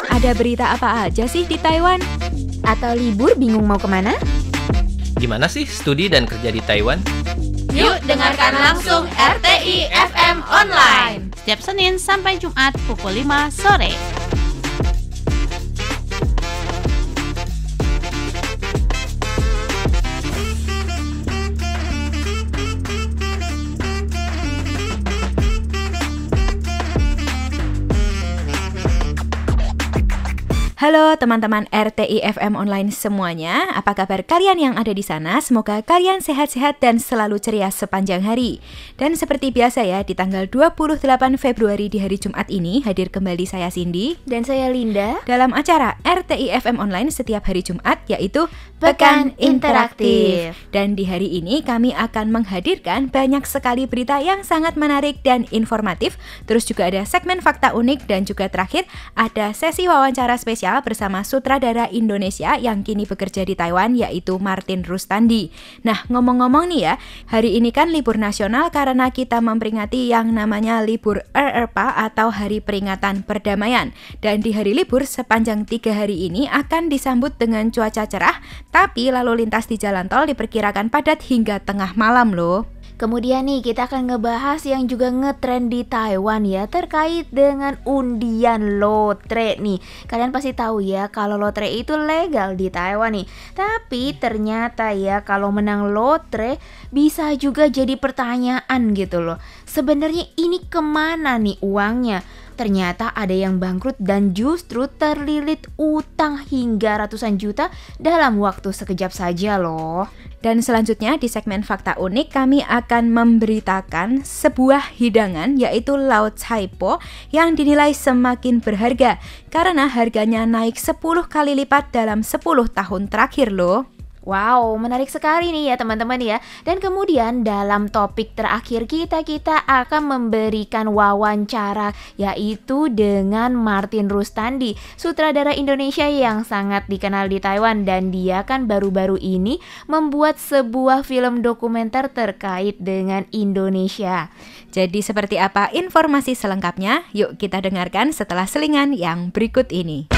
Ada berita apa aja sih di Taiwan? Atau libur bingung mau kemana? Gimana sih studi dan kerja di Taiwan? Yuk dengarkan langsung RTI FM Online setiap Senin sampai Jumat pukul 5 sore. Halo teman-teman RTI FM Online semuanya, apa kabar kalian yang ada di sana? Semoga kalian sehat-sehat dan selalu ceria sepanjang hari. Dan seperti biasa ya, di tanggal 28 Februari di hari Jumat ini hadir kembali saya Cindy Dan saya Linda dalam acara RTI FM Online setiap hari Jumat, yaitu Pekan Interaktif. Dan di hari ini kami akan menghadirkan banyak sekali berita yang sangat menarik dan informatif. Terus juga ada segmen fakta unik dan juga terakhir ada sesi wawancara spesial bersama sutradara Indonesia yang kini bekerja di Taiwan, yaitu Martin Rustandi. Nah, ngomong-ngomong nih ya, hari ini kan libur nasional karena kita memperingati yang namanya libur RRPA atau Hari Peringatan Perdamaian. Dan di hari libur sepanjang 3 hari ini akan disambut dengan cuaca cerah, tapi lalu lintas di jalan tol diperkirakan padat hingga tengah malam loh. Kemudian nih kita akan ngebahas yang juga ngetren di Taiwan ya, terkait dengan undian lotre nih. Kalian pasti tahu ya kalau lotre itu legal di Taiwan nih. Tapi ternyata ya kalau menang lotre bisa juga jadi pertanyaan gitu loh. Sebenarnya ini kemana nih uangnya? Ternyata ada yang bangkrut dan justru terlilit utang hingga ratusan juta dalam waktu sekejap saja loh. Dan selanjutnya di segmen Fakta Unik kami akan memberitakan sebuah hidangan, yaitu Lao Cai Po yang dinilai semakin berharga karena harganya naik 10 kali lipat dalam 10 tahun terakhir loh. Wow, menarik sekali nih ya teman-teman ya. Dan kemudian dalam topik terakhir kita akan memberikan wawancara, yaitu dengan Martin Rustandi, sutradara Indonesia yang sangat dikenal di Taiwan. Dan dia kan baru-baru ini membuat sebuah film dokumenter terkait dengan Indonesia. Jadi seperti apa informasi selengkapnya? Yuk kita dengarkan setelah selingan yang berikut ini.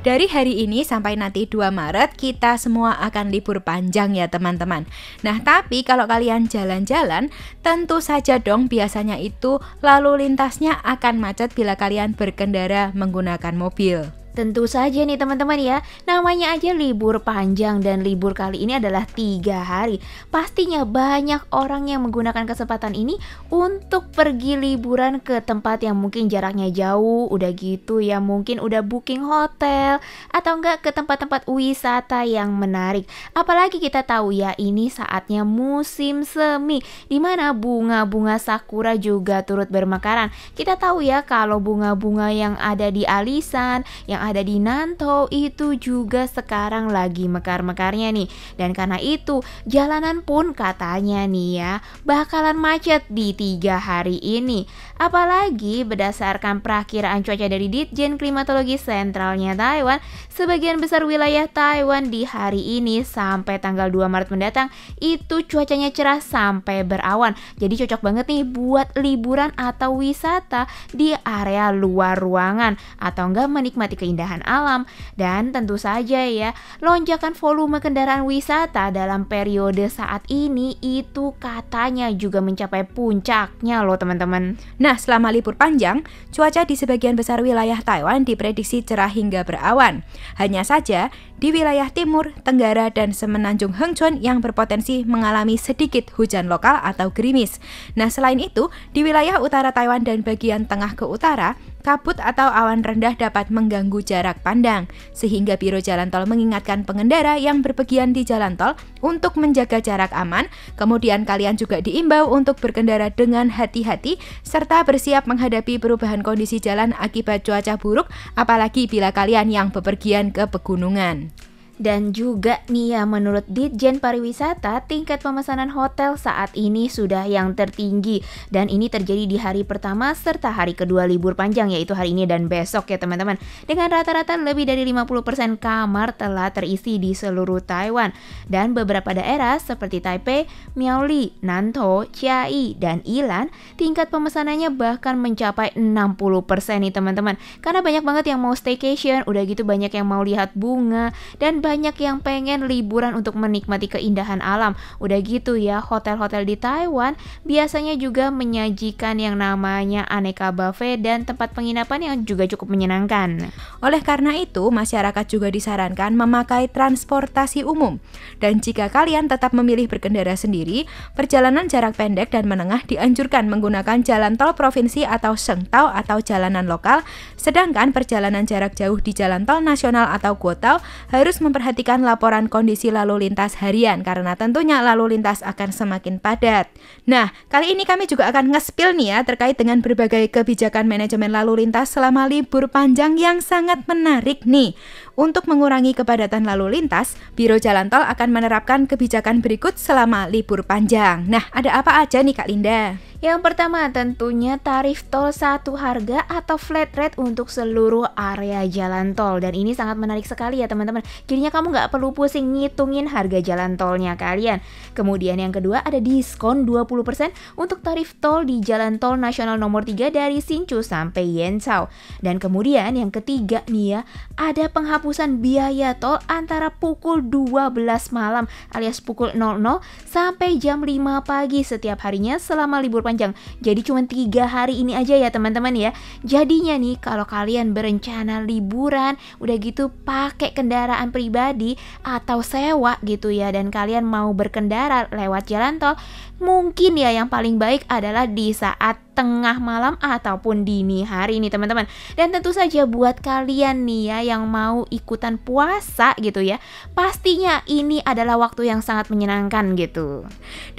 Dari hari ini sampai nanti 2 Maret kita semua akan libur panjang ya teman-teman. Nah tapi kalau kalian jalan-jalan tentu saja dong biasanya itu lalu lintasnya akan macet bila kalian berkendara menggunakan mobil. Tentu saja nih teman-teman ya, namanya aja libur panjang dan libur kali ini adalah 3 hari. Pastinya banyak orang yang menggunakan kesempatan ini untuk pergi liburan ke tempat yang mungkin jaraknya jauh, udah gitu ya mungkin udah booking hotel atau enggak ke tempat-tempat wisata yang menarik. Apalagi kita tahu ya ini saatnya musim semi, dimana bunga-bunga sakura juga turut bermekaran. Kita tahu ya kalau bunga-bunga yang ada di alisan, yang ada di Nantou itu juga sekarang lagi mekar-mekarnya nih. Dan karena itu jalanan pun katanya nih ya bakalan macet di 3 hari ini. Apalagi berdasarkan perakiraan cuaca dari Ditjen Klimatologi Sentralnya Taiwan, sebagian besar wilayah Taiwan di hari ini sampai tanggal 2 Maret mendatang itu cuacanya cerah sampai berawan. Jadi cocok banget nih buat liburan atau wisata di area luar ruangan atau enggak menikmati keindahan alam. Dan tentu saja ya lonjakan volume kendaraan wisata dalam periode saat ini itu katanya juga mencapai puncaknya loh teman-teman. Nah selama libur panjang, cuaca di sebagian besar wilayah Taiwan diprediksi cerah hingga berawan. Hanya saja di wilayah timur, tenggara, dan semenanjung Hengchun yang berpotensi mengalami sedikit hujan lokal atau gerimis. Nah selain itu, di wilayah utara Taiwan dan bagian tengah ke utara, kabut atau awan rendah dapat mengganggu jarak pandang, sehingga Biro Jalan Tol mengingatkan pengendara yang berpergian di jalan tol untuk menjaga jarak aman. Kemudian kalian juga diimbau untuk berkendara dengan hati-hati serta bersiap menghadapi perubahan kondisi jalan akibat cuaca buruk, apalagi bila kalian yang bepergian ke pegunungan. Dan juga nih ya, menurut Ditjen Pariwisata, tingkat pemesanan hotel saat ini sudah yang tertinggi. Dan ini terjadi di hari pertama serta hari kedua libur panjang, yaitu hari ini dan besok ya teman-teman. Dengan rata-rata lebih dari 50% kamar telah terisi di seluruh Taiwan. Dan beberapa daerah seperti Taipei, Miaoli, Nantou, Chiayi, dan Ilan, tingkat pemesanannya bahkan mencapai 60% nih teman-teman. Karena banyak banget yang mau staycation, udah gitu banyak yang mau lihat bunga, dan banyak yang pengen liburan untuk menikmati keindahan alam. Udah gitu ya, hotel-hotel di Taiwan biasanya juga menyajikan yang namanya aneka buffet dan tempat penginapan yang juga cukup menyenangkan. Oleh karena itu, masyarakat juga disarankan memakai transportasi umum. Dan jika kalian tetap memilih berkendara sendiri, perjalanan jarak pendek dan menengah dianjurkan menggunakan jalan tol provinsi atau Shengtao atau jalanan lokal, sedangkan perjalanan jarak jauh di jalan tol nasional atau Guotao harus memperhatikan laporan kondisi lalu lintas harian karena tentunya lalu lintas akan semakin padat. Nah, kali ini kami juga akan nge-spill nih ya terkait dengan berbagai kebijakan manajemen lalu lintas selama libur panjang yang sangat menarik nih. Untuk mengurangi kepadatan lalu lintas, Biro Jalan Tol akan menerapkan kebijakan berikut selama libur panjang. Nah, ada apa aja nih Kak Linda? Yang pertama tentunya tarif tol satu harga atau flat rate untuk seluruh area jalan tol. Dan ini sangat menarik sekali ya teman-teman. Jadinya kamu nggak perlu pusing ngitungin harga jalan tolnya kalian. Kemudian yang kedua ada diskon 20% untuk tarif tol di jalan tol nasional nomor 3 dari Hsinchu sampai Yanzhou. Dan kemudian yang ketiga nih ya, ada penghapusan biaya tol antara pukul 12 malam alias pukul 00 sampai jam 5 pagi setiap harinya selama libur panjang. Jadi cuma 3 hari ini aja ya teman-teman ya. Jadinya nih kalau kalian berencana liburan, udah gitu pakai kendaraan pribadi atau sewa gitu ya, dan kalian mau berkendara lewat jalan tol, mungkin ya yang paling baik adalah di saat tengah malam ataupun dini hari nih teman-teman. Dan tentu saja buat kalian nih ya yang mau ikutan puasa gitu ya, pastinya ini adalah waktu yang sangat menyenangkan gitu.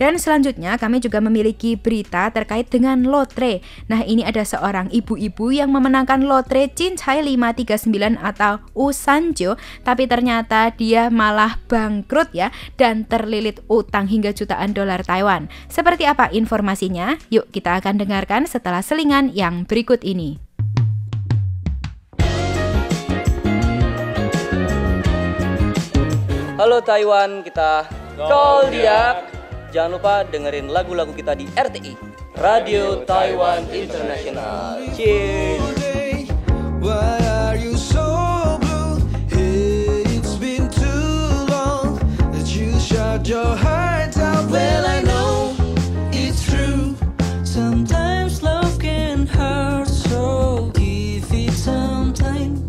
Dan selanjutnya kami juga memiliki berita terkait dengan lotre. Nah, ini ada seorang ibu-ibu yang memenangkan lotre Cincai 539 atau Usanjo, tapi ternyata dia malah bangkrut ya dan terlilit utang hingga jutaan dolar Taiwan. Seperti apa informasinya? Yuk kita akan dengarkan setelah selingan yang berikut ini. Halo Taiwan, kita Koldiak. Jangan lupa dengerin lagu-lagu kita di RTI, Radio Taiwan International. Cheers. Why are you so blue? Hey, it's been too long that you shut your heart out. Well, I know it's true. Sometimes love can hurt, so give it some time.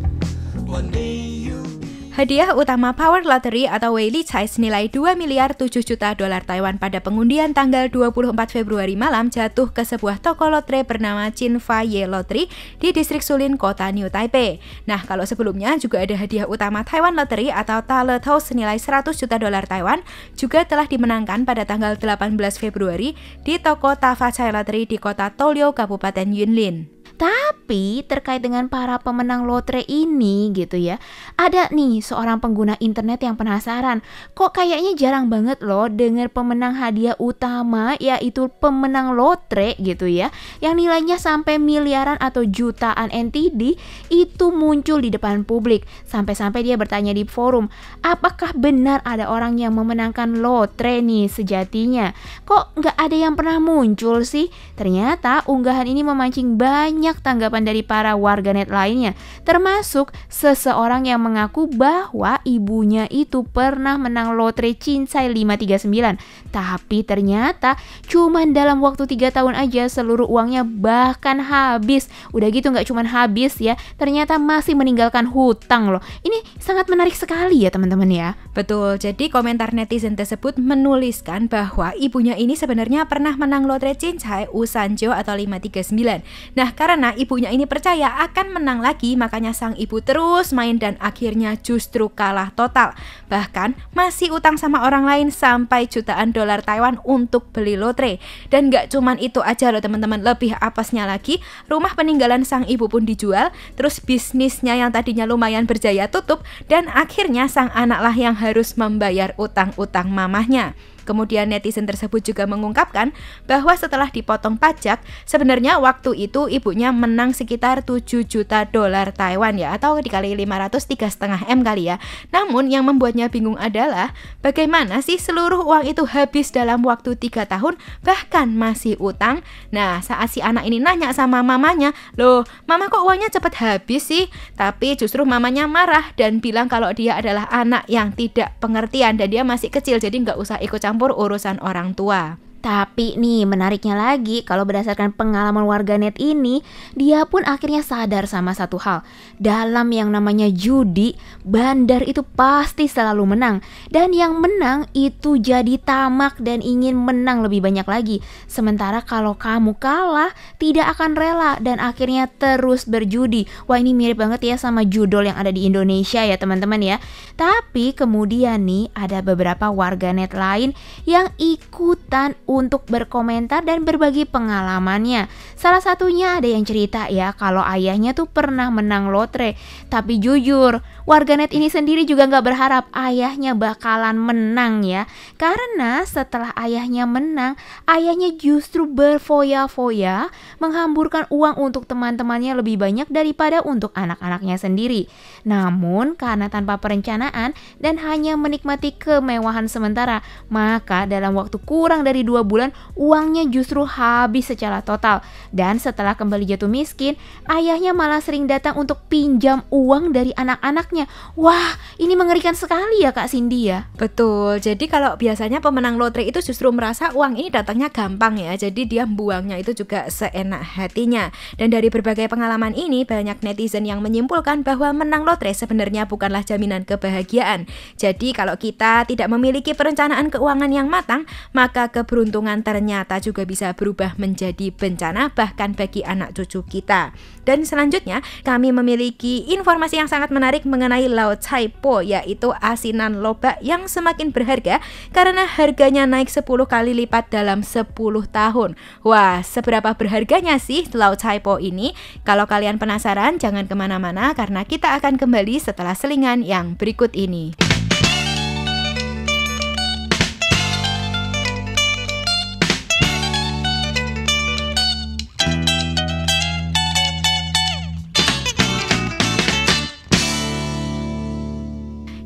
One day you'll be. Hadiah utama Power Lottery atau Wei Li Chai senilai 2 miliar 7 juta dolar Taiwan pada pengundian tanggal 24 Februari malam jatuh ke sebuah toko lotre bernama Chinfa Ye Lottery di distrik Sulin, kota New Taipei. Nah, kalau sebelumnya juga ada hadiah utama Taiwan Lottery atau Ta Le Tou senilai 100 juta dolar Taiwan juga telah dimenangkan pada tanggal 18 Februari di toko Ta Fa Chai Lottery di kota Toliu, Kabupaten Yunlin. Tapi terkait dengan para pemenang lotre ini gitu ya, ada nih seorang pengguna internet yang penasaran, kok kayaknya jarang banget loh dengar pemenang hadiah utama yaitu pemenang lotre gitu ya, yang nilainya sampai miliaran atau jutaan NTD itu muncul di depan publik. Sampai-sampai dia bertanya di forum, apakah benar ada orang yang memenangkan lotre nih sejatinya? Kok nggak ada yang pernah muncul sih? Ternyata unggahan ini memancing banyak tanggapan dari para warganet lainnya, termasuk seseorang yang mengaku bahwa ibunya itu pernah menang lotre Cincai 539, tapi ternyata cuman dalam waktu 3 tahun aja seluruh uangnya bahkan habis. Udah gitu nggak cuman habis ya, ternyata masih meninggalkan hutang loh. Ini sangat menarik sekali ya teman-teman ya. Betul, jadi komentar netizen tersebut menuliskan bahwa ibunya ini sebenarnya pernah menang lotre Cincai Usanjo atau 539. Nah, karena Karena ibunya ini percaya akan menang lagi, makanya sang ibu terus main dan akhirnya justru kalah total. Bahkan masih utang sama orang lain sampai jutaan dolar Taiwan untuk beli lotre. Dan gak cuman itu aja loh teman-teman, lebih apesnya lagi, rumah peninggalan sang ibu pun dijual, terus bisnisnya yang tadinya lumayan berjaya tutup, dan akhirnya sang anaklah yang harus membayar utang-utang mamahnya. Kemudian netizen tersebut juga mengungkapkan bahwa setelah dipotong pajak, sebenarnya waktu itu ibunya menang sekitar 7 juta dolar Taiwan ya, atau dikali 500 3,5 M kali ya. Namun yang membuatnya bingung adalah bagaimana sih seluruh uang itu habis dalam waktu 3 tahun, bahkan masih utang. Nah, saat si anak ini nanya sama mamanya, "Loh, mama kok uangnya cepat habis sih?" Tapi justru mamanya marah dan bilang kalau dia adalah anak yang tidak pengertian dan dia masih kecil, jadi nggak usah ikut campur urusan orang tua. Tapi nih menariknya lagi, kalau berdasarkan pengalaman warganet ini, dia pun akhirnya sadar sama satu hal. Dalam yang namanya judi, bandar itu pasti selalu menang. Dan yang menang itu jadi tamak dan ingin menang lebih banyak lagi. Sementara kalau kamu kalah, tidak akan rela dan akhirnya terus berjudi. Wah, ini mirip banget ya sama judol yang ada di Indonesia ya teman-teman ya. Tapi kemudian nih ada beberapa warganet lain yang ikutan untuk berkomentar dan berbagi pengalamannya. Salah satunya ada yang cerita ya kalau ayahnya tuh pernah menang lotre. Tapi jujur, warganet ini sendiri juga gak berharap ayahnya bakalan menang ya. Karena setelah ayahnya menang, ayahnya justru berfoya-foya menghamburkan uang untuk teman-temannya lebih banyak daripada untuk anak-anaknya sendiri. Namun karena tanpa perencanaan dan hanya menikmati kemewahan sementara, maka dalam waktu kurang dari 2 bulan uangnya justru habis secara total. Dan setelah kembali jatuh miskin, ayahnya malah sering datang untuk pinjam uang dari anak-anaknya. Wah, ini mengerikan sekali ya Kak Cindy ya. Betul, jadi kalau biasanya pemenang lotre itu justru merasa uang ini datangnya gampang ya, jadi dia buangnya itu juga seenak hatinya. Dan dari berbagai pengalaman ini, banyak netizen yang menyimpulkan bahwa menang lotre sebenarnya bukanlah jaminan kebahagiaan. Jadi kalau kita tidak memiliki perencanaan keuangan yang matang, maka keberuntungan ternyata juga bisa berubah menjadi bencana bahkan bagi anak cucu kita. Dan selanjutnya kami memiliki informasi yang sangat menarik mengenai Lao Cai Po, yaitu asinan lobak yang semakin berharga karena harganya naik 10 kali lipat dalam 10 tahun. Wah, seberapa berharganya sih Lao Cai Po ini? Kalau kalian penasaran, jangan kemana-mana karena kita akan kembali setelah selingan yang berikut ini.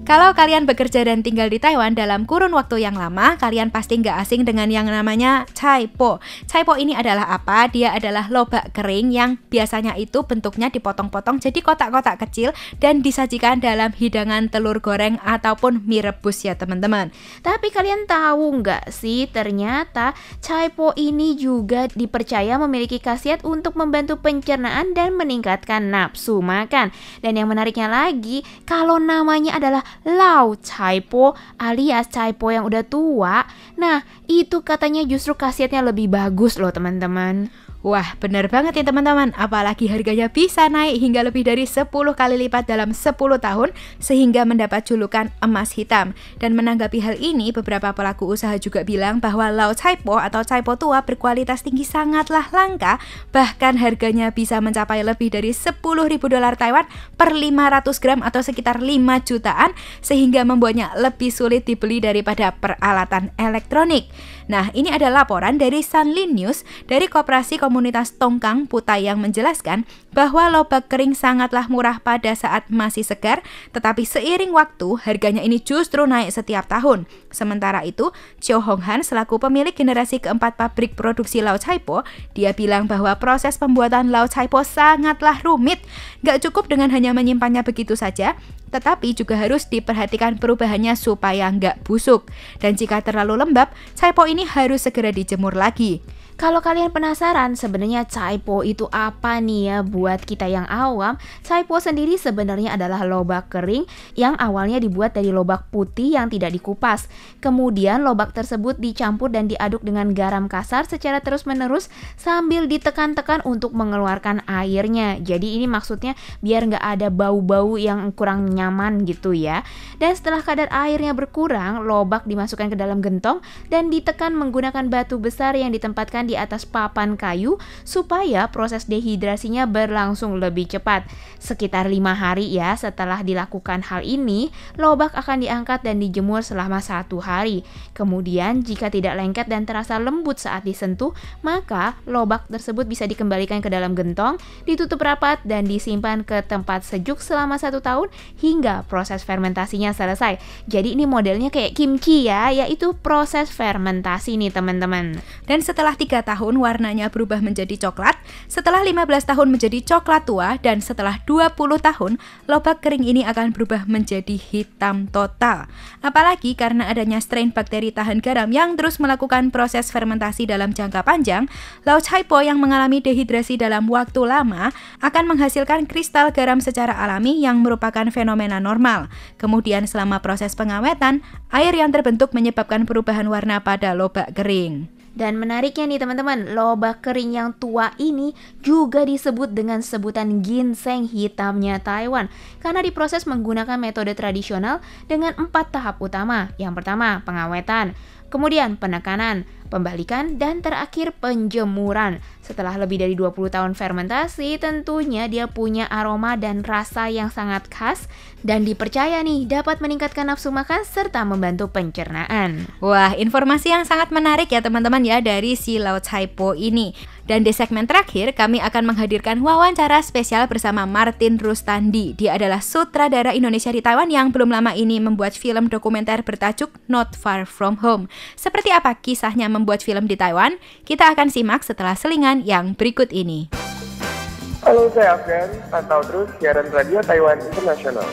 Kalau kalian bekerja dan tinggal di Taiwan dalam kurun waktu yang lama, kalian pasti nggak asing dengan yang namanya Cai Po. Cai Po ini adalah apa? Dia adalah lobak kering yang biasanya itu bentuknya dipotong-potong jadi kotak-kotak kecil dan disajikan dalam hidangan telur goreng ataupun mie rebus ya teman-teman. Tapi kalian tahu nggak sih, ternyata Cai Po ini juga dipercaya memiliki khasiat untuk membantu pencernaan dan meningkatkan nafsu makan. Dan yang menariknya lagi, kalau namanya adalah Lao Cai Po alias Cai Po yang udah tua, nah itu katanya justru khasiatnya lebih bagus loh teman-teman. Wah, benar banget ya teman-teman, apalagi harganya bisa naik hingga lebih dari 10 kali lipat dalam 10 tahun sehingga mendapat julukan emas hitam. Dan menanggapi hal ini, beberapa pelaku usaha juga bilang bahwa Lao Cai Po atau Cai Po tua berkualitas tinggi sangatlah langka, bahkan harganya bisa mencapai lebih dari 10.000 dolar Taiwan per 500 gram atau sekitar 5 jutaan, sehingga membuatnya lebih sulit dibeli daripada peralatan elektronik. Nah, ini ada laporan dari Sunlin News dari Koperasi Komunitas Tongkang Putai yang menjelaskan bahwa lobak kering sangatlah murah pada saat masih segar, tetapi seiring waktu harganya ini justru naik setiap tahun. Sementara itu, Chiu Hong Han selaku pemilik generasi keempat pabrik produksi Lao Cai Po, dia bilang bahwa proses pembuatan Lao Cai Po sangatlah rumit. Gak cukup dengan hanya menyimpannya begitu saja, tetapi juga harus diperhatikan perubahannya supaya nggak busuk. Dan jika terlalu lembab, Cai Po ini harus segera dijemur lagi. Kalau kalian penasaran sebenarnya Chaipo itu apa nih ya buat kita yang awam, Chaipo sendiri sebenarnya adalah lobak kering yang awalnya dibuat dari lobak putih yang tidak dikupas. Kemudian lobak tersebut dicampur dan diaduk dengan garam kasar secara terus-menerus sambil ditekan-tekan untuk mengeluarkan airnya. Jadi ini maksudnya biar nggak ada bau-bau yang kurang nyaman gitu ya. Dan setelah kadar airnya berkurang, lobak dimasukkan ke dalam gentong dan ditekan menggunakan batu besar yang ditempatkan di atas papan kayu supaya proses dehidrasinya berlangsung lebih cepat. Sekitar 5 hari ya setelah dilakukan hal ini, lobak akan diangkat dan dijemur selama 1 hari. Kemudian jika tidak lengket dan terasa lembut saat disentuh, maka lobak tersebut bisa dikembalikan ke dalam gentong, ditutup rapat dan disimpan ke tempat sejuk selama 1 tahun hingga proses fermentasinya selesai. Jadi ini modelnya kayak kimchi ya, yaitu proses fermentasi nih teman-teman. Dan setelah 3 tahun warnanya berubah menjadi coklat, setelah 15 tahun menjadi coklat tua, dan setelah 20 tahun lobak kering ini akan berubah menjadi hitam total. Apalagi karena adanya strain bakteri tahan garam yang terus melakukan proses fermentasi dalam jangka panjang, laut Chaipo yang mengalami dehidrasi dalam waktu lama akan menghasilkan kristal garam secara alami yang merupakan fenomena normal. Kemudian selama proses pengawetan, air yang terbentuk menyebabkan perubahan warna pada lobak kering. Dan menariknya nih teman-teman, lobak kering yang tua ini juga disebut dengan sebutan ginseng hitamnya Taiwan karena diproses menggunakan metode tradisional dengan 4 tahap utama. Yang pertama, pengawetan, kemudian penekanan, pembalikan, dan terakhir penjemuran. Setelah lebih dari 20 tahun fermentasi, tentunya dia punya aroma dan rasa yang sangat khas dan dipercaya nih dapat meningkatkan nafsu makan serta membantu pencernaan. Wah, informasi yang sangat menarik ya teman-teman ya dari si laut Chaipo ini. Dan di segmen terakhir kami akan menghadirkan wawancara spesial bersama Martin Rustandi. Dia adalah sutradara Indonesia di Taiwan yang belum lama ini membuat film dokumenter bertajuk Not Far From Home. Seperti apa kisahnya membuat film di Taiwan? Kita akan simak setelah selingan yang berikut ini. Halo, saya Afgan. Pantau terus siaran Radio Taiwan Internasional.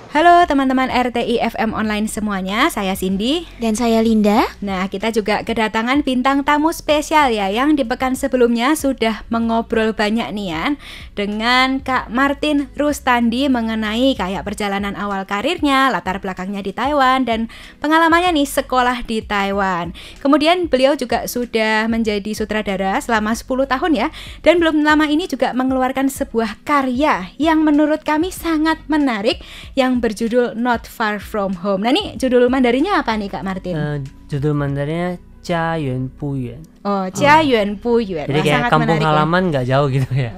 Halo teman-teman RTI FM Online semuanya, saya Cindy. Dan saya Linda. Nah, kita juga kedatangan bintang tamu spesial ya, yang di pekan sebelumnya sudah mengobrol banyak nih ya dengan Kak Martin Rustandi mengenai kayak perjalanan awal karirnya, latar belakangnya di Taiwan, dan pengalamannya nih sekolah di Taiwan. Kemudian beliau juga sudah menjadi sutradara selama 10 tahun ya, dan belum lama ini juga mengeluarkan sebuah karya yang menurut kami sangat menarik yang berjudul Not Far From Home. Nah, ini judul Mandarinnya apa nih Kak Martin? Judul Mandarinnya Jia Yuan Bu Yuan. Oh, Jia Yuan Bu Yuan. Jadi kayak kampung halaman nggak jauh gitu ya.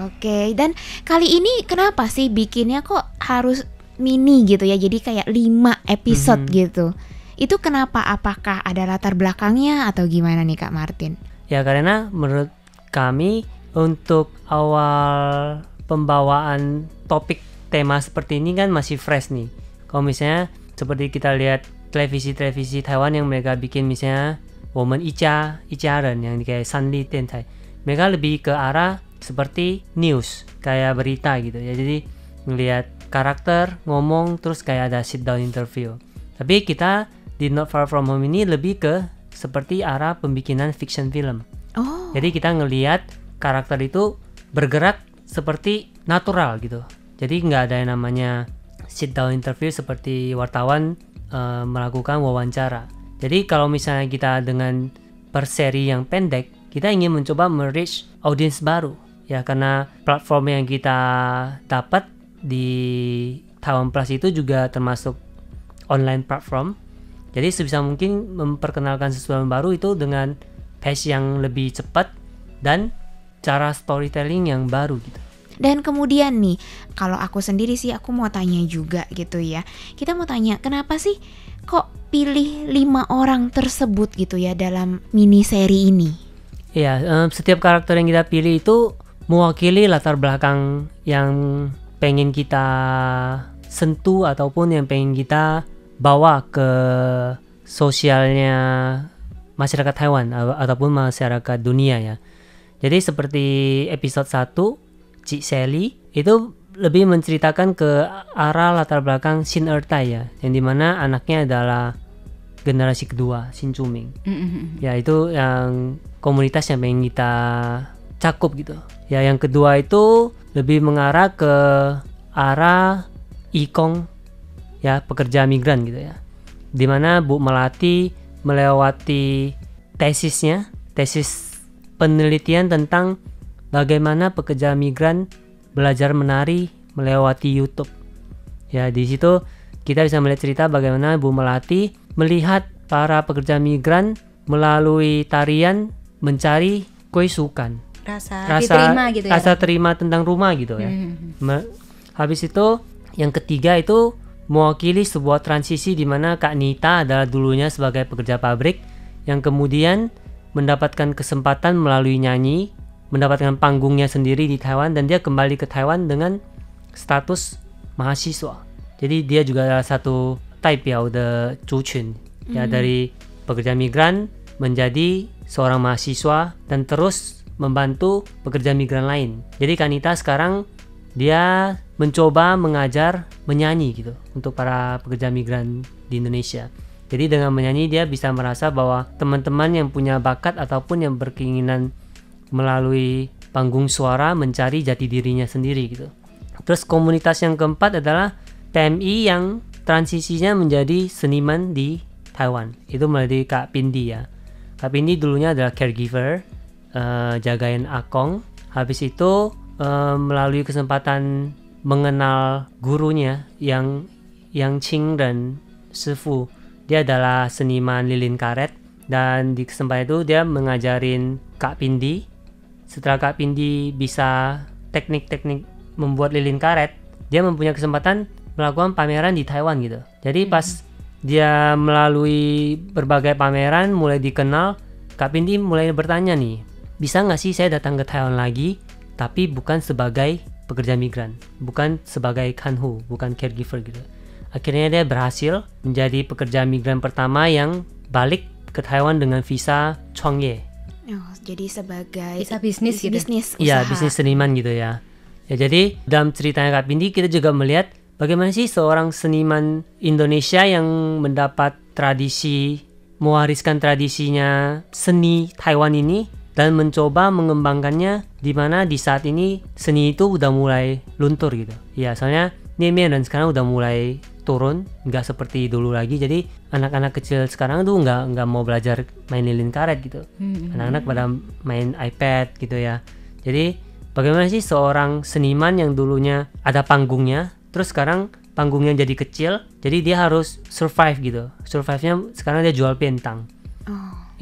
Oke, dan kali ini kenapa sih bikinnya kok harus mini gitu ya? Jadi kayak 5 episode gitu. Itu kenapa? Apakah ada latar belakangnya atau gimana nih Kak Martin? Ya karena menurut kami untuk awal pembawaan topik tema seperti ini kan masih fresh nih. Kalau misalnya seperti kita lihat televisi Taiwan yang mereka bikin misalnya Woman Icharen yang kayak Sanli Tentai, mereka lebih ke arah seperti news, kayak berita gitu ya. Jadi ngelihat karakter ngomong terus kayak ada sit down interview. Tapi kita di Not Far From Home ini lebih ke seperti arah pembikinan fiction film. Jadi kita ngelihat karakter itu bergerak seperti natural gitu. Jadi nggak ada yang namanya sit down interview seperti wartawan melakukan wawancara. Jadi kalau misalnya kita dengan per seri yang pendek, kita ingin mencoba me-reach audiens baru. Ya karena platform yang kita dapat di Taiwan Plus itu juga termasuk online platform. Jadi sebisa mungkin memperkenalkan sesuatu yang baru itu dengan pace yang lebih cepat dan cara storytelling yang baru gitu. Dan kemudian nih, kalau aku sendiri sih aku mau tanya juga gitu ya. Kita mau tanya, kenapa sih kok pilih 5 orang tersebut gitu ya dalam mini seri ini? Ya, setiap karakter yang kita pilih itu mewakili latar belakang yang pengen kita sentuh ataupun yang pengen kita bawa ke sosialnya masyarakat Taiwan ataupun masyarakat dunia ya. Jadi seperti episode 1 Cik Sally itu lebih menceritakan ke arah latar belakang Shin Ertai ya, yang dimana anaknya adalah generasi kedua Shin Chuming. Ya itu yang komunitas yang pengen kita cakup gitu. Ya yang kedua itu lebih mengarah ke arah Ikong ya, pekerja migran gitu ya. Dimana Bu Melati melewati tesis penelitian tentang bagaimana pekerja migran belajar menari melewati YouTube. Ya, di situ kita bisa melihat cerita bagaimana Bu Melati melihat para pekerja migran melalui tarian mencari kesukaan. Rasa diterima gitu ya. Rasa terima tentang rumah gitu ya. Habis itu yang ketiga itu mewakili sebuah transisi di mana Kak Nita adalah dulunya sebagai pekerja pabrik yang kemudian mendapatkan kesempatan melalui nyanyi, mendapatkan panggungnya sendiri di Taiwan, dan dia kembali ke Taiwan dengan status mahasiswa. Jadi dia juga adalah satu type ya, udah cucun ya, dari pekerja migran menjadi seorang mahasiswa dan terus membantu pekerja migran lain. Jadi Kanita sekarang dia mencoba mengajar menyanyi gitu untuk para pekerja migran di Indonesia. Jadi dengan menyanyi dia bisa merasa bahwa teman-teman yang punya bakat ataupun yang berkeinginan melalui panggung suara mencari jati dirinya sendiri gitu. Terus komunitas yang keempat adalah PMI yang transisinya menjadi seniman di Taiwan. Itu melalui Kak Pindi ya. Kak Pindi dulunya adalah caregiver, jagain Akong. Habis itu melalui kesempatan mengenal gurunya yang Ching dan Sifu. Dia adalah seniman lilin karet, dan di kesempatan itu dia mengajarin Kak Pindi. Setelah Kak Pindi bisa teknik-teknik membuat lilin karet, dia mempunyai kesempatan melakukan pameran di Taiwan gitu. Jadi pas dia melalui berbagai pameran mulai dikenal, Kak Pindi mulai bertanya nih, bisa nggak sih saya datang ke Taiwan lagi, tapi bukan sebagai pekerja migran, bukan sebagai kanhu, bukan caregiver gitu. Akhirnya dia berhasil menjadi pekerja migran pertama yang balik ke Taiwan dengan visa Chongye. Oh, jadi sebagai visa bisnis gitu. Iya, bisnis seniman gitu ya. Ya jadi dalam ceritanya Kak Pindi kita juga melihat bagaimana sih seorang seniman Indonesia yang mendapat tradisi, mewariskan tradisinya seni Taiwan ini dan mencoba mengembangkannya, di mana di saat ini seni itu udah mulai luntur gitu. Ya soalnya Niemian dan sekarang udah mulai turun, nggak seperti dulu lagi. Jadi anak-anak kecil sekarang tuh nggak mau belajar main lilin karet gitu. Anak-anak pada main iPad gitu ya. Jadi bagaimana sih seorang seniman yang dulunya ada panggungnya, terus sekarang panggungnya jadi kecil, jadi dia harus survive gitu. Survive-nya sekarang dia jual pentang.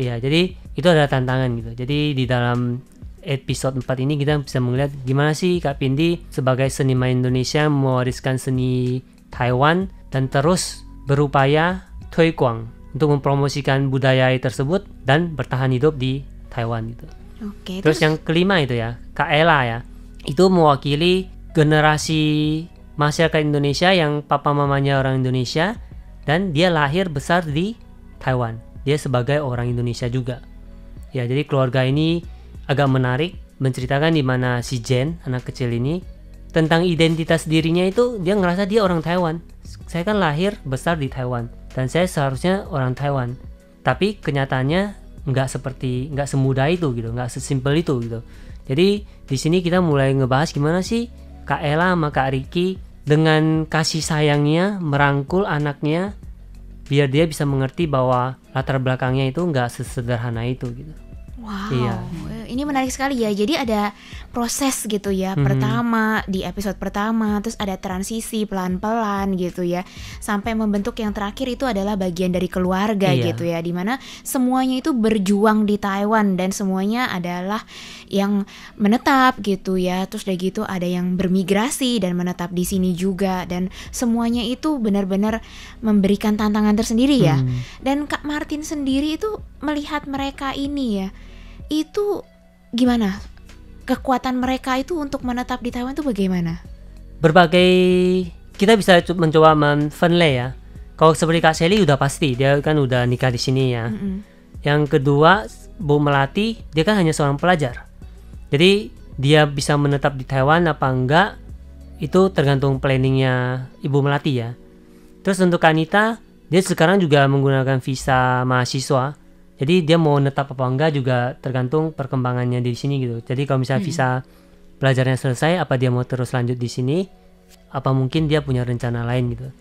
Iya, jadi itu adalah tantangan gitu. Jadi di dalam episode 4 ini kita bisa melihat gimana sih Kak Pindi sebagai seniman Indonesia mewariskan seni Taiwan dan terus berupaya toikuang untuk mempromosikan budaya tersebut dan bertahan hidup di Taiwan gitu. Oke, terus yang kelima itu ya, Kak Ella ya, itu mewakili generasi masyarakat Indonesia yang papa mamanya orang Indonesia dan dia lahir besar di Taiwan. Dia sebagai orang Indonesia juga. Ya, jadi keluarga ini agak menarik, menceritakan di mana si Jen, anak kecil ini, tentang identitas dirinya itu dia ngerasa dia orang Taiwan. Saya kan lahir besar di Taiwan dan saya seharusnya orang Taiwan. Tapi kenyataannya nggak semudah itu gitu, nggak sesimpel itu gitu. Jadi di sini kita mulai ngebahas gimana sih Kak Ella sama Kak Ricky dengan kasih sayangnya merangkul anaknya biar dia bisa mengerti bahwa latar belakangnya itu nggak sesederhana itu gitu. Wow, iya. Ini menarik sekali ya. Jadi ada proses gitu ya. Pertama di episode pertama, terus ada transisi pelan-pelan gitu ya, sampai membentuk yang terakhir itu adalah bagian dari keluarga gitu ya, dimana semuanya itu berjuang di Taiwan dan semuanya adalah yang menetap gitu ya. Terus udah gitu ada yang bermigrasi dan menetap di sini juga, dan semuanya itu benar-benar memberikan tantangan tersendiri ya. Dan Kak Martin sendiri itu melihat mereka ini ya, itu gimana? Kekuatan mereka itu untuk menetap di Taiwan itu bagaimana? Berbagai, kita bisa mencoba menvenlay ya. Kalau seperti Kak Sally udah pasti, dia kan udah nikah di sini ya. Yang kedua, Bu Melati, dia kan hanya seorang pelajar. Jadi dia bisa menetap di Taiwan apa enggak, itu tergantung planningnya Ibu Melati ya. Terus untuk Anita, dia sekarang juga menggunakan visa mahasiswa. Jadi dia mau netap apa enggak juga tergantung perkembangannya di sini gitu. Jadi kalau misalnya visa belajarnya selesai, apa dia mau terus lanjut di sini, apa mungkin dia punya rencana lain gitu.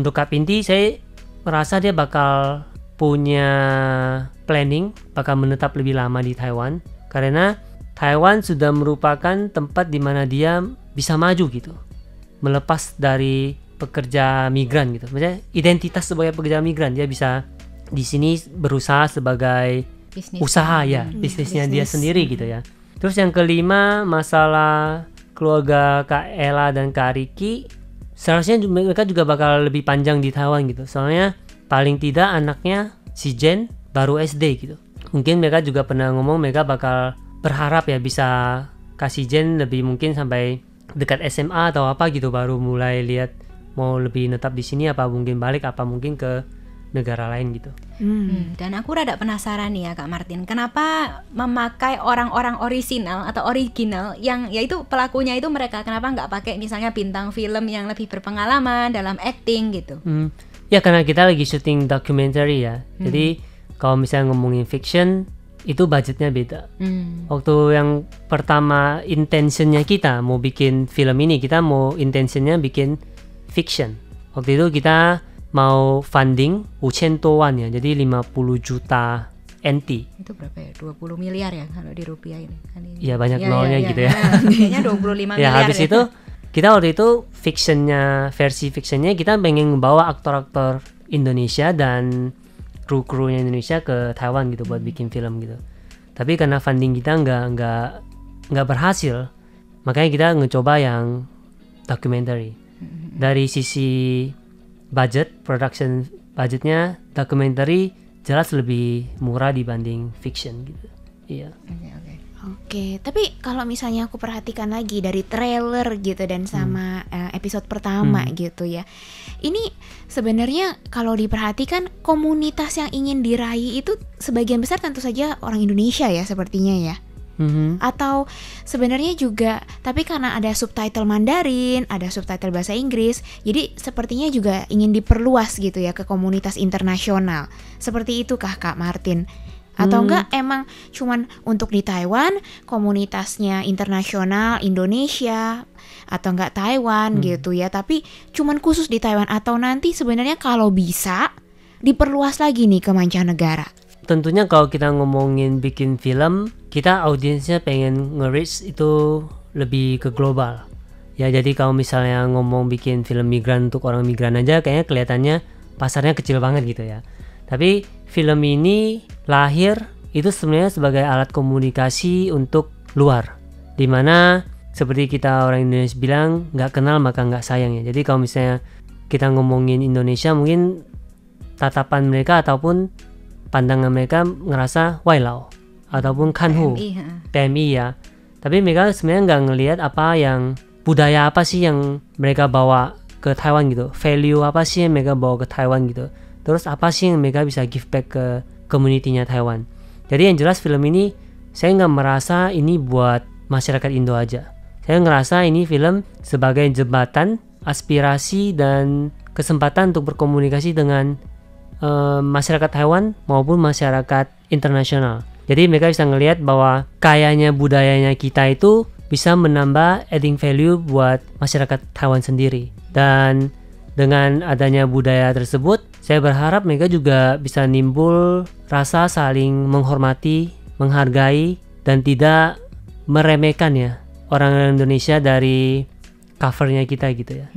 Untuk Kak Pinti, saya merasa dia bakal punya planning, bakal menetap lebih lama di Taiwan. Karena Taiwan sudah merupakan tempat di mana dia bisa maju gitu. Melepas dari pekerja migran gitu. Maksudnya identitas sebagai pekerja migran, dia bisa di sini berusaha sebagai usaha ya, bisnisnya dia sendiri gitu ya. Terus yang kelima, masalah keluarga Kak Ella dan Kak Riki, seharusnya mereka juga bakal lebih panjang di Taiwan gitu. Soalnya paling tidak anaknya si Jen baru SD gitu. Mungkin mereka juga pernah ngomong mereka bakal berharap ya bisa kasih Jen lebih mungkin sampai dekat SMA atau apa gitu, baru mulai lihat mau lebih netap di sini apa mungkin balik apa mungkin ke negara lain gitu. Dan aku rada penasaran nih ya Kak Martin, kenapa memakai orang-orang original yang yaitu pelakunya itu mereka, kenapa nggak pakai misalnya bintang film yang lebih berpengalaman dalam acting gitu? Ya karena kita lagi syuting documentary ya. Jadi kalau misalnya ngomongin fiction itu budgetnya beda. Waktu yang pertama intentionnya kita mau bikin film ini, kita mau intentionnya bikin fiction. Waktu itu kita mau funding 5,000 towan ya, jadi 50 juta NT. Itu berapa ya? 20 miliar ya kalau dirupiahin. Iya banyak nolnya gitu ya. Kayaknya 25 miliar. Ya habis itu kita waktu itu versi fictionnya kita pengen membawa aktor-aktor Indonesia dan kru-krunya Indonesia ke Taiwan gitu buat bikin film gitu. Tapi karena funding kita nggak berhasil, makanya kita ngecoba yang documentary. Dari sisi production budgetnya documentary jelas lebih murah dibanding fiction gitu. Iya. Oke, tapi kalau misalnya aku perhatikan lagi dari trailer gitu dan sama episode pertama gitu ya. Ini sebenarnya kalau diperhatikan komunitas yang ingin diraih itu sebagian besar tentu saja orang Indonesia ya sepertinya ya. Atau sebenarnya juga, tapi karena ada subtitle Mandarin, ada subtitle bahasa Inggris, jadi sepertinya juga ingin diperluas gitu ya ke komunitas internasional. Seperti itukah Kak Martin? Atau enggak emang cuman untuk di Taiwan, komunitasnya internasional Indonesia atau enggak Taiwan gitu ya, tapi cuman khusus di Taiwan, atau nanti sebenarnya kalau bisa diperluas lagi nih ke mancanegara? Tentunya kalau kita ngomongin bikin film, kita audiensnya pengen nge-reach itu lebih ke global. Ya jadi kalau misalnya ngomong bikin film migran untuk orang migran aja kayaknya kelihatannya pasarnya kecil banget gitu ya. Tapi film ini lahir itu sebenarnya sebagai alat komunikasi untuk luar. Dimana seperti kita orang Indonesia bilang, nggak kenal maka nggak sayang ya. Jadi kalau misalnya kita ngomongin Indonesia, mungkin tatapan mereka ataupun pandangan mereka ngerasa Wailau ataupun Kanhu, PMI ya. Tapi mereka sebenarnya nggak ngelihat apa yang budaya apa sih yang mereka bawa ke Taiwan gitu, value apa sih yang mereka bawa ke Taiwan gitu. Terus apa sih yang mereka bisa give back ke community-nya Taiwan. Jadi yang jelas film ini saya nggak merasa ini buat masyarakat Indo aja. Saya ngerasa ini film sebagai jembatan, aspirasi dan kesempatan untuk berkomunikasi dengan masyarakat Taiwan maupun masyarakat internasional. Jadi mereka bisa ngelihat bahwa kayanya budayanya kita itu bisa menambah adding value buat masyarakat Taiwan sendiri. Dan dengan adanya budaya tersebut, saya berharap mereka juga bisa nimbul rasa saling menghormati, menghargai, dan tidak meremehkan ya orang Indonesia dari covernya kita gitu ya.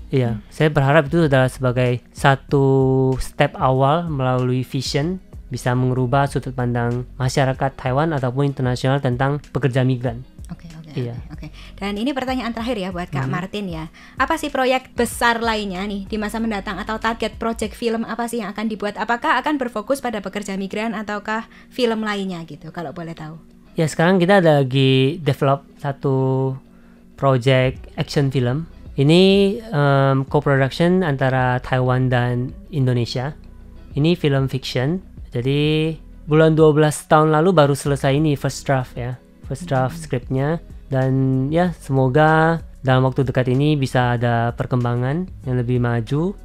Iya, saya berharap itu adalah sebagai satu step awal melalui vision bisa mengubah sudut pandang masyarakat Taiwan ataupun internasional tentang pekerja migran. Oke. Dan ini pertanyaan terakhir ya buat Kak Martin ya. Apa sih proyek besar lainnya nih di masa mendatang atau target project film apa sih yang akan dibuat? Apakah akan berfokus pada pekerja migran ataukah film lainnya gitu kalau boleh tahu? Ya sekarang kita ada lagi develop satu project action film. Ini co-production antara Taiwan dan Indonesia. Ini film fiction. Jadi bulan 12 tahun lalu baru selesai ini first draft ya. First draft skripnya. Dan ya semoga dalam waktu dekat ini bisa ada perkembangan yang lebih maju.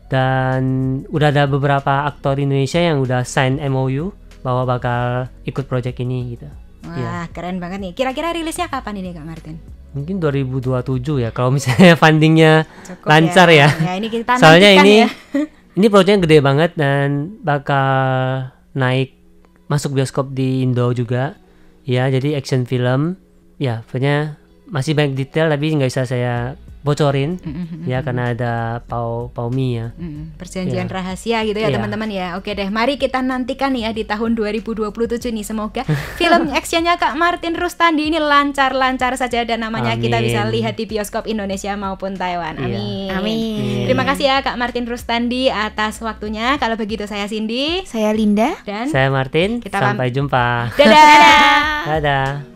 Dan udah ada beberapa aktor Indonesia yang udah sign MOU bahwa bakal ikut project ini gitu. Wah, keren banget nih. Kira-kira rilisnya kapan ini Kak Martin? Mungkin 2027 ya kalau misalnya fundingnya Cukup lancar ya. Ya ini kita Soalnya nantikan ini ya. ini proyeknya gede banget dan bakal naik masuk bioskop di Indo juga. Ya, jadi action film. Ya, pokoknya masih banyak detail tapi nggak bisa saya bocorin ya karena ada Paumi ya. Perjanjian rahasia gitu ya teman-teman ya. Oke deh, mari kita nantikan nih ya di tahun 2027 nih, semoga film actionnya Kak Martin Rustandi ini lancar-lancar saja dan namanya kita bisa lihat di bioskop Indonesia maupun Taiwan. Amin. Amin. Terima kasih ya Kak Martin Rustandi atas waktunya. Kalau begitu saya Cindy, Saya Linda, dan saya Martin. Kita Sampai jumpa. Dadah. Dadah.